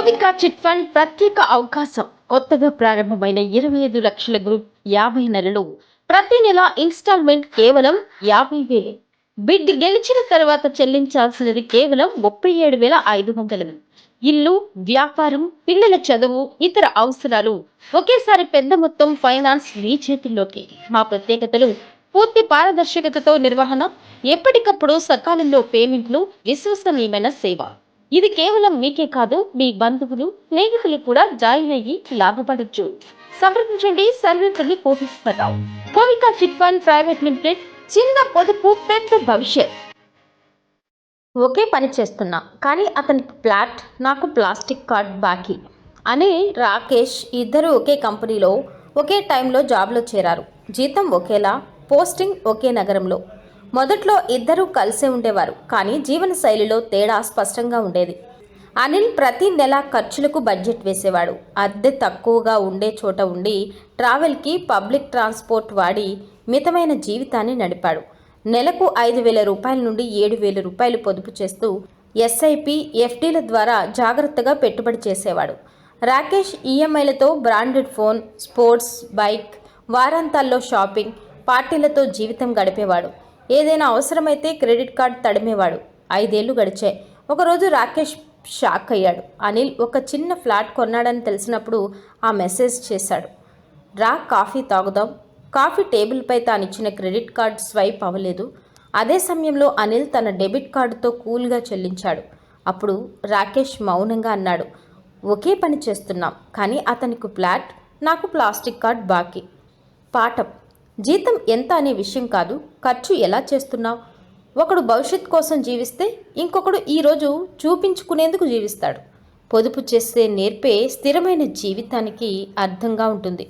భూమిక chit fund ప్రత్యేక అవకాశం. కొత్తగా ప్రారంభమైన 25 లక్షల గ్రూప్ 50 నెలలు ప్రతి నెల ఇన్స్టాల్మెంట్ కేవలం 50,000. బిడ్ గెలిచిన తర్వాత చెల్లించాల్సినది కేవలం 37,500. ఇల్లు, వ్యాపారం, పిల్లల చదువు, ఇతర అవసరాలు ఒకేసారి పెద్ద మొత్తం ఫైనాన్స్ మీ చేతుల్లోకి. మా ప్రత్యేకతలు: పూర్తి పారదర్శకతతో నిర్వహణ, ఎప్పటికప్పుడు సకాలంలో పేమెంట్లు, విశ్వసనీయమైన సేవ. ఇది కేవలం మీకే కాదు, మీ బంధువులు, స్నేహితులు కూడా జాయిన్ అయ్యి లాభపడొచ్చు. సంప్రదించండి సర్వేపల్లి కోటేశ్వరరావు. భూమిక చిట్ ఫండ్ ప్రైవేట్ లిమిటెడ్. చిన్న పొదుపు, పెద్ద భవిష్యత్. ఒకే పని చేస్తున్నా కానీ అతని ఫ్లాట్, నాకు ప్లాస్టిక్ కార్డ్ బాకీ అనే రాకేష్ ఇద్దరు ఒకే కంపెనీలో ఒకే టైంలో జాబ్లో చేరారు. జీతం ఒకేలా, పోస్టింగ్ ఒకే నగరంలో. మొదట్లో ఇద్దరూ కలిసే ఉండేవారు, కానీ జీవన శైలిలో తేడా స్పష్టంగా ఉండేది. అనిల్ ప్రతి నెల ఖర్చులకు బడ్జెట్ వేసేవాడు. అద్దె తక్కువగా ఉండే చోట ఉండి ట్రావెల్కి పబ్లిక్ ట్రాన్స్పోర్ట్ వాడి మితమైన జీవితాన్ని నడిపాడు. నెలకు 5,000 రూపాయల నుండి 7,000 రూపాయలు పొదుపు చేస్తూ ఎస్ఐపి, ఎఫ్డీల ద్వారా జాగ్రత్తగా పెట్టుబడి చేసేవాడు. రాకేష్ ఈఎంఐలతో బ్రాండెడ్ ఫోన్, స్పోర్ట్స్ బైక్, వారాంతాల్లో షాపింగ్, పార్టీలతో జీవితం గడిపేవాడు. ఏదైనా అవసరమైతే క్రెడిట్ కార్డ్ తడిమేవాడు. 5 ఏళ్లు గడిచాయి. ఒకరోజు రాకేష్ షాక్ అయ్యాడు. అనిల్ ఒక చిన్న ఫ్లాట్ కొన్నాడని తెలిసినప్పుడు ఆ మెసేజ్ చేశాడు: రా కాఫీ తాగుదాం. కాఫీ టేబుల్పై తానిచ్చిన క్రెడిట్ కార్డ్ స్వైప్ అవ్వలేదు. అదే సమయంలో అనిల్ తన డెబిట్ కార్డుతో కూల్గా చెల్లించాడు. అప్పుడు రాకేష్ మౌనంగా అన్నాడు: ఒకే పని చేస్తున్నాం, కానీ అతనికి ఫ్లాట్, నాకు ప్లాస్టిక్ కార్డ్ బాకీ. పాఠం: జీతం ఎంత అనే విషయం కాదు, ఖర్చు ఎలా చేస్తున్నావు. ఒకడు భవిష్యత్ కోసం జీవిస్తే ఇంకొకడు ఈరోజు చూపించుకునేందుకు జీవిస్తాడు. పొదుపు చేస్తే నేర్పే స్థిరమైన జీవితానికి అర్థంగా ఉంటుంది.